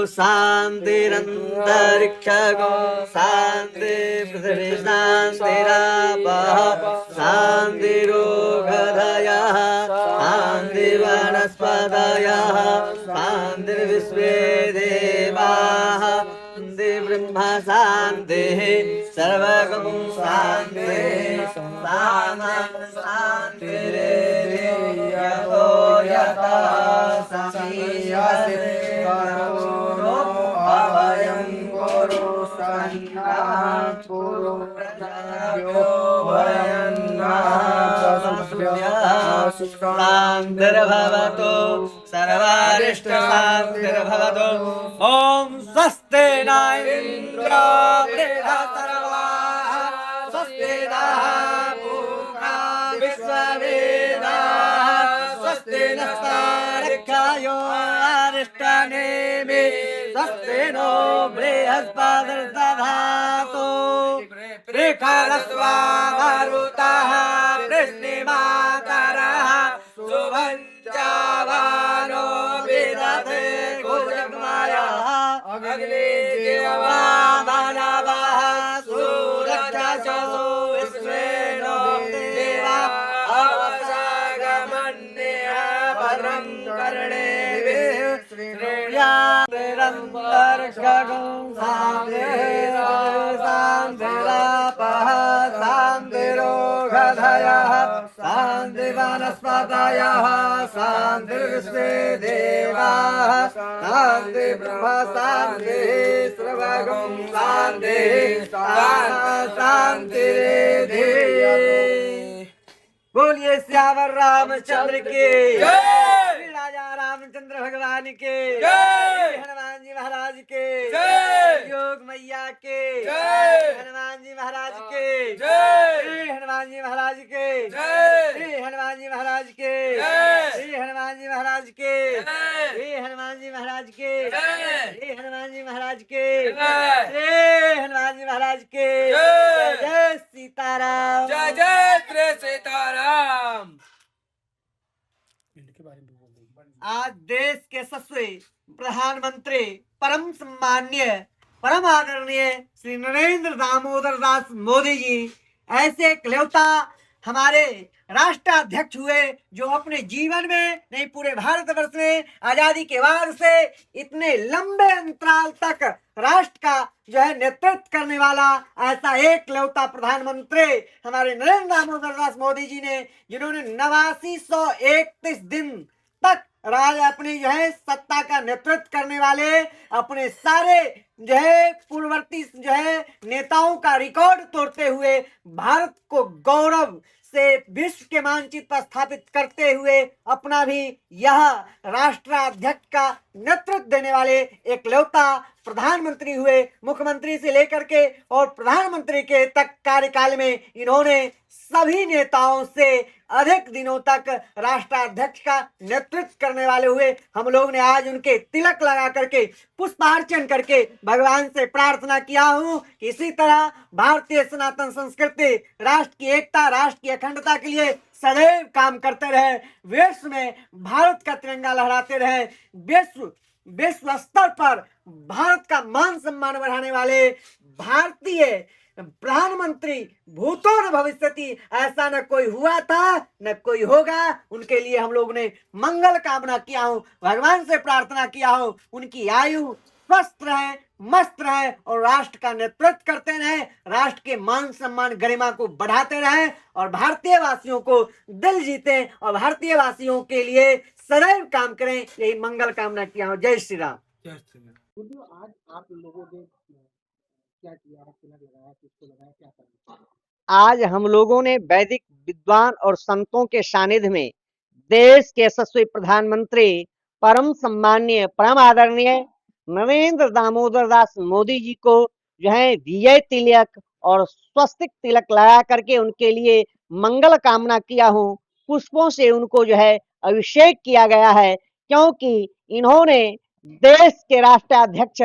शान्तिरन्तरिक्षगो शान्ति पृथिवी शान्तिरापः शान्तिरोगधयः शान्तिवनस्पतयः शान्तिर्विश्वे देवाः शान्ति ब्रह्म शान्तिः सर्वगं शान्तिः शान्तिरेधो यथा समीयसे करोनो अभयं कुरु सन्नापुरो प्रजाभ्यो शान्तिर्भवतु सर्वारिष्टशान्तिर्भवतु ॐ स्वस्ति न इन्द्रो बृहस्पतिर्वाः स्वस्ति नः पूर्वा विश्ववेदाः स्वस्ति नस्तार्क्ष्यो अरिष्टनेमिः स्वस्ति नो बृहस्पतिर्दधातु त्रिकालस्वा मरुतः वृष्णिमातरः सुभञ्जावानो विदधे कुजग्मयः अग्ने देवामानवः सूरजसो विश्वेनो देवा अवसागमन्यः परं कर्णेभिः श्रेयातिरन्तर्षगं शान्तिरापः शान्तिरोगधयः शान्तिवनस्पतयः शान्तिर्विश्वे देवाः शान्ति ब्रह्म शान्तिः सर्वगं शान्तिः शान्तिरेधि। बोलिए श्यावर रामचंद्र के जय, राजा रामचंद्र भगवान के जय, हनुमान जी महाराज के जय, योग मैया के जय, हनुमान जी महाराज के जय, हनुमान जी महाराज के जय, हनुमान जी महाराज के जय, हनुमान जी महाराज के जय, हनुमान जी महाराज के जय, हनुमान जी महाराज के जय, हनुमान जी महाराज के जय सीताराम जय जय श्री सीताराम। आज देश के यशस्वी प्रधानमंत्री परम सम्मान्य परम आदरणीय श्री नरेंद्र दामोदर दास मोदी जी ऐसे इकलौता हमारे राष्ट्राध्यक्ष हुए जो अपने जीवन में नहीं पूरे भारतवर्ष में आजादी के बाद से इतने लंबे अंतराल तक राष्ट्र का जो है नेतृत्व करने वाला ऐसा एकलौता प्रधानमंत्री हमारे नरेंद्र दामोदर दास मोदी जी ने, जिन्होंने 8931 दिन तक राज अपनी जो है सत्ता का नेतृत्व करने वाले अपने सारे जो है पूर्ववर्ती जो है नेताओं का रिकॉर्ड तोड़ते हुए भारत को गौरव से विश्व के मानचित्र पर स्थापित करते हुए अपना भी यह राष्ट्राध्यक्ष का नेतृत्व देने वाले एकलौता प्रधानमंत्री हुए। मुख्यमंत्री से लेकर के और प्रधानमंत्री के तक कार्यकाल में इन्होंने सभी नेताओं से अधिक दिनों तक राष्ट्राध्यक्ष का नेतृत्व करने वाले हुए। हम लोग ने आज उनके तिलक लगा करके पुष्पार्चन करके भगवान से प्रार्थना किया हूँ कि इसी तरह भारतीय सनातन संस्कृति राष्ट्र की एकता राष्ट्र की अखंडता के लिए सदैव काम करते रहे, विश्व में भारत का तिरंगा लहराते रहे, विश्व स्तर पर भारत का मान सम्मान बढ़ाने वाले भारतीय प्रधानमंत्री भूतो न भविष्यति, ऐसा न कोई हुआ था न कोई होगा। उनके लिए हम लोग ने मंगल कामना किया हूँ, भगवान से प्रार्थना किया हूँ उनकी आयु स्वस्थ रहे मस्त रहे और राष्ट्र का नेतृत्व करते रहे, राष्ट्र के मान सम्मान गरिमा को बढ़ाते रहे और भारतीय वासियों को दिल जीते और भारतीय वासियों के लिए सदैव काम करें, यही मंगल कामना किया हूँ। जय श्री राम। जय श्री राम। आज आप लोगों ने क्या किया, तिलक लगाया, किसको लगाया, क्या करा? आज हम लोगों ने वैदिक विद्वान और संतों के सानिध्य में देश के यशस्वी प्रधानमंत्री परम सम्माननीय परम आदरणीय नरेंद्र दामोदर दास मोदी जी को जो है विजय तिलक और स्वस्तिक तिलक लगा करके उनके लिए मंगल कामना किया हूँ। पुष्पों से उनको जो है अभिषेक किया गया है, क्योंकि इन्होंने देश के राष्ट्राध्यक्ष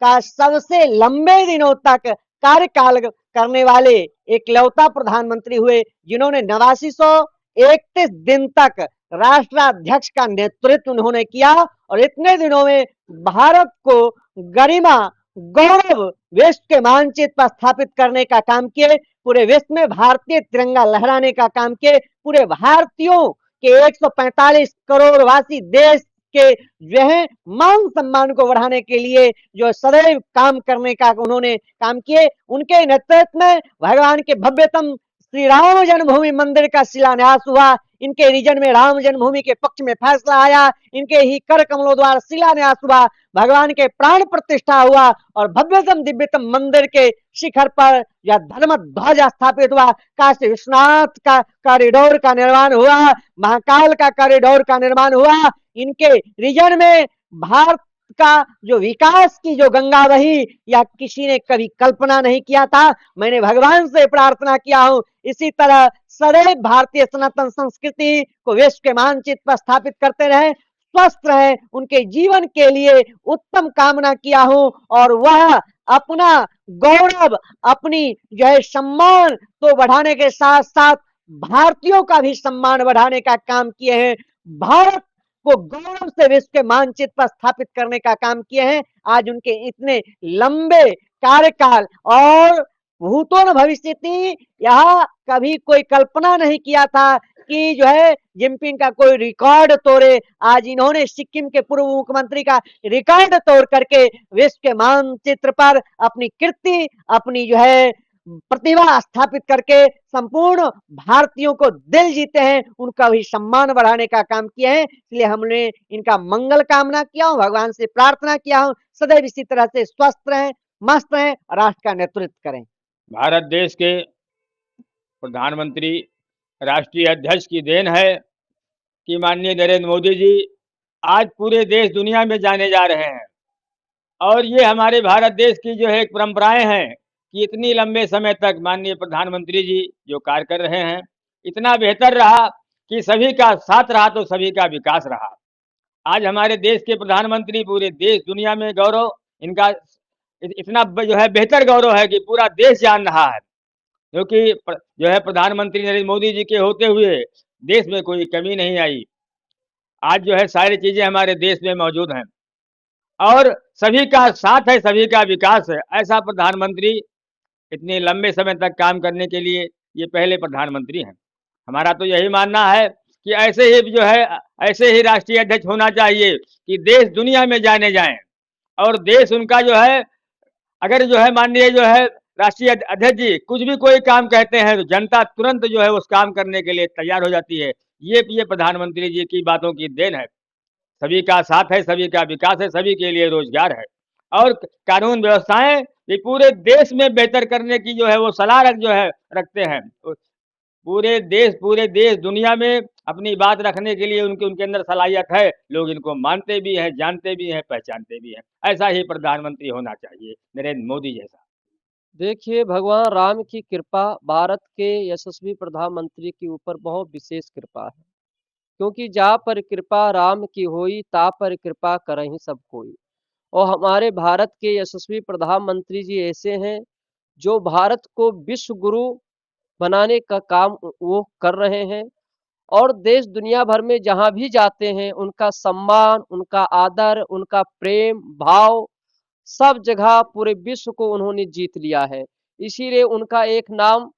का सबसे लंबे दिनों तक कार्यकाल करने वाले एकलौता प्रधानमंत्री हुए, जिन्होंने 8931 दिन तक राष्ट्राध्यक्ष का नेतृत्व उन्होंने किया और इतने दिनों में भारत को गरिमा, गौरव विश्व के मानचित्र पर स्थापित करने का काम किए, पूरे विश्व में भारतीय तिरंगा लहराने का काम किए, पूरे भारतीयों के 145 करोड़ वासी देश के जो है मान सम्मान को बढ़ाने के लिए जो सदैव काम करने का उन्होंने काम किए। उनके नेतृत्व में भगवान के भव्यतम श्री राम जन्मभूमि मंदिर का शिलान्यास हुआ। इनके रीजन में राम जन्मभूमि के पक्ष में फैसला आया, इनके ही कर कमलों द्वारा शिलान्यास हुआ, भगवान के प्राण प्रतिष्ठा हुआ और भव्यतम दिव्यतम मंदिर के शिखर पर यह धर्म ध्वज स्थापित हुआ। काशी विश्वनाथ का कॉरिडोर का निर्माण हुआ, महाकाल का कॉरिडोर का निर्माण हुआ। इनके रीजन में भारत का जो विकास की जो गंगा बही, या किसी ने कभी कल्पना नहीं किया था। मैंने भगवान से प्रार्थना किया हूं इसी तरह सदैव भारतीय सनातन संस्कृति को विश्व के मानचित्र पर स्थापित करते रहे, स्वस्थ रहे, उनके जीवन के लिए उत्तम कामना किया हूं। और वह अपना गौरव, अपनी जो है सम्मान तो बढ़ाने के साथ साथ भारतीयों का भी सम्मान बढ़ाने का काम किए हैं, भारत को गौरव से विश्व के मानचित्र पर स्थापित करने का काम किए हैं। आज उनके इतने लंबे कार्यकाल और भूतो न भविष्यति, यह कभी कोई कल्पना नहीं किया था कि जो है जिनपिंग का कोई रिकॉर्ड तोड़े। आज इन्होंने सिक्किम के पूर्व मुख्यमंत्री का रिकॉर्ड तोड़ करके विश्व के मानचित्र पर अपनी कीर्ति, अपनी जो है प्रतिभा स्थापित करके संपूर्ण भारतीयों को दिल जीते हैं, उनका भी सम्मान बढ़ाने का काम किए हैं। इसलिए हमने इनका मंगल कामना किया हूं, भगवान से प्रार्थना किया हूं सदैव इसी तरह से स्वस्थ रहें, मस्त रहें, राष्ट्र का नेतृत्व करें। भारत देश के प्रधानमंत्री राष्ट्रीय अध्यक्ष की देन है कि माननीय नरेंद्र मोदी जी आज पूरे देश दुनिया में जाने जा रहे हैं। और ये हमारे भारत देश की जो है एक परंपराएं हैं कि इतनी लंबे समय तक माननीय प्रधानमंत्री जी जो कार्य कर रहे हैं, इतना बेहतर रहा कि सभी का साथ रहा तो सभी का विकास रहा। आज हमारे देश के प्रधानमंत्री पूरे देश दुनिया में गौरव, इनका इतना जो है बेहतर गौरव है कि पूरा देश जान रहा है, क्योंकि जो है प्रधानमंत्री नरेंद्र मोदी जी के होते हुए देश में कोई कमी नहीं आई। आज जो है सारी चीजें हमारे देश में मौजूद हैं और सभी का साथ है, सभी का विकास है। ऐसा प्रधानमंत्री इतने लंबे समय तक काम करने के लिए ये पहले प्रधानमंत्री हैं। हमारा तो यही मानना है कि ऐसे ही जो है ऐसे ही राष्ट्रीय अध्यक्ष होना चाहिए कि देश दुनिया में जाने जाएं और देश उनका जो है, अगर जो है माननीय जो है राष्ट्रीय अध्यक्ष जी कुछ भी कोई काम कहते हैं तो जनता तुरंत जो है उस काम करने के लिए तैयार हो जाती है। ये प्रधानमंत्री जी की बातों की देन है। सभी का साथ है, सभी का विकास है, सभी के लिए रोजगार है और कानून व्यवस्थाएं ये पूरे देश में बेहतर करने की जो है वो सलाह रखते हैं। पूरे देश दुनिया में अपनी बात रखने के लिए उनके अंदर सलाहियत है। लोग इनको मानते भी हैं, जानते भी हैं, पहचानते भी हैं। ऐसा ही प्रधानमंत्री होना चाहिए, नरेंद्र मोदी जैसा। देखिए, भगवान राम की कृपा भारत के यशस्वी प्रधानमंत्री के ऊपर बहुत विशेष कृपा है, क्योंकि जहाँ पर कृपा राम की होई ता पर कृपा करहि सब कोई। और हमारे भारत के यशस्वी प्रधानमंत्री जी ऐसे हैं जो भारत को विश्व गुरु बनाने का काम वो कर रहे हैं और देश दुनिया भर में जहाँ भी जाते हैं उनका सम्मान, उनका आदर, उनका प्रेम भाव सब जगह पूरे विश्व को उन्होंने जीत लिया है। इसीलिए उनका एक नाम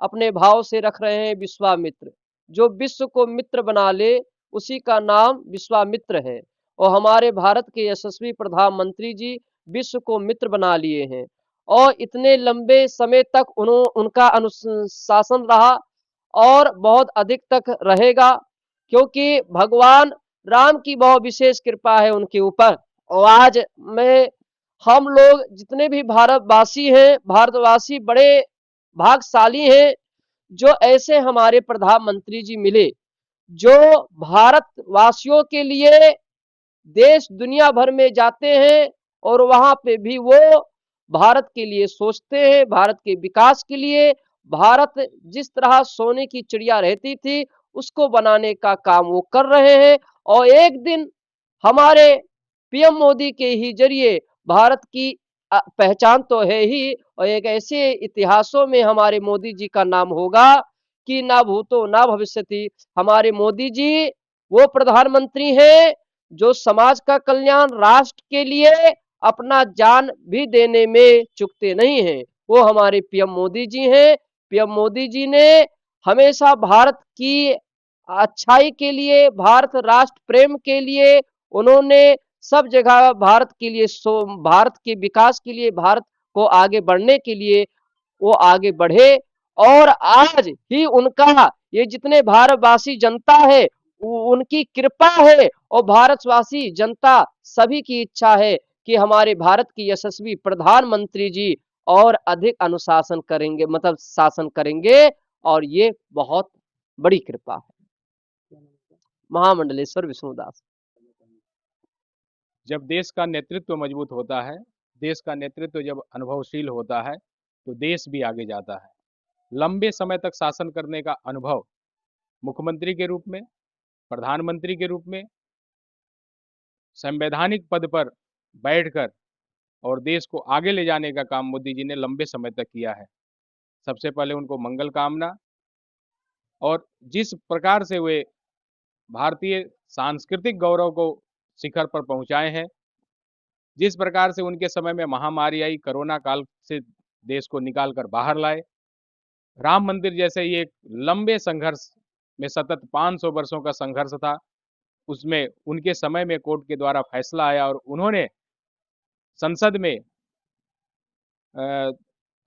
अपने भाव से रख रहे हैं विश्वामित्र। जो विश्व को मित्र बना ले उसी का नाम विश्वामित्र है। और हमारे भारत के यशस्वी प्रधानमंत्री जी विश्व को मित्र बना लिए हैं और इतने लंबे समय तक उनका अनुशासन रहा और बहुत अधिक तक रहेगा, क्योंकि भगवान राम की बहुत विशेष कृपा है उनके ऊपर। और आज हम लोग जितने भी भारतवासी हैं, भारतवासी बड़े भाग्यशाली हैं जो ऐसे हमारे प्रधानमंत्री जी मिले, जो भारतवासियों के लिए देश दुनिया भर में जाते हैं और वहां पे भी वो भारत के लिए सोचते हैं, भारत के विकास के लिए। भारत जिस तरह सोने की चिड़िया रहती थी उसको बनाने का काम वो कर रहे हैं। और एक दिन हमारे पीएम मोदी के ही जरिए भारत की पहचान तो है ही, और एक ऐसे इतिहासों में हमारे मोदी जी का नाम होगा कि ना भूतो ना भविष्यति। हमारे मोदी जी वो प्रधानमंत्री हैं जो समाज का कल्याण, राष्ट्र के लिए अपना जान भी देने में चूकते नहीं हैं। वो हमारे पीएम मोदी जी हैं। पीएम मोदी जी ने हमेशा भारत की अच्छाई के लिए, भारत राष्ट्र प्रेम के लिए उन्होंने सब जगह भारत के लिए, भारत के विकास के लिए, भारत को आगे बढ़ने के लिए वो आगे बढ़े। और आज ही उनका ये जितने भारतवासी जनता है उनकी कृपा है, और भारतवासी जनता सभी की इच्छा है कि हमारे भारत की यशस्वी प्रधानमंत्री जी और अधिक अनुशासन करेंगे, मतलब शासन करेंगे, और ये बहुत बड़ी कृपा है। क्या नाम है? महामंडलेश्वर विष्णुदास। जब देश का नेतृत्व मजबूत होता है, देश का नेतृत्व जब अनुभवशील होता है, तो देश भी आगे जाता है। लंबे समय तक शासन करने का अनुभव मुख्यमंत्री के रूप में, प्रधानमंत्री के रूप में, संवैधानिक पद पर बैठकर और देश को आगे ले जाने का काम मोदी जी ने लंबे समय तक किया है। सबसे पहले उनको मंगल कामना, और जिस प्रकार से वे भारतीय सांस्कृतिक गौरव को शिखर पर पहुंचाए हैं, जिस प्रकार से उनके समय में महामारी आई, कोरोना काल से देश को निकाल कर बाहर लाए, राम मंदिर जैसे ये एक लंबे संघर्ष में, सतत 500 वर्षों का संघर्ष था, उसमें उनके समय में कोर्ट के द्वारा फैसला आया और उन्होंने संसद में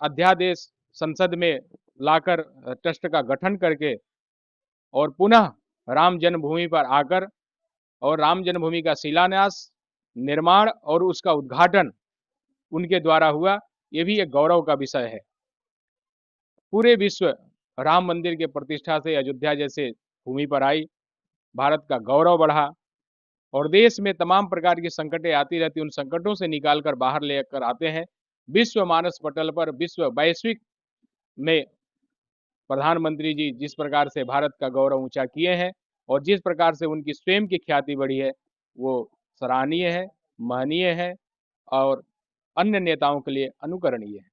अध्यादेश संसद में लाकर ट्रस्ट का गठन करके और पुनः राम जन्मभूमि पर आकर और राम जन्मभूमि का शिलान्यास, निर्माण और उसका उद्घाटन उनके द्वारा हुआ। ये भी एक गौरव का विषय है। पूरे विश्व राम मंदिर के प्रतिष्ठा से अयोध्या जैसे भूमि पर आई, भारत का गौरव बढ़ा, और देश में तमाम प्रकार की संकटें आती रहती, उन संकटों से निकाल कर बाहर लेकर आते हैं। विश्व मानस पटल पर, विश्व वैश्विक में प्रधानमंत्री जी जिस प्रकार से भारत का गौरव ऊंचा किए हैं और जिस प्रकार से उनकी स्वयं की ख्याति बढ़ी है, वो सराहनीय है, महनीय है और अन्य नेताओं के लिए अनुकरणीय है।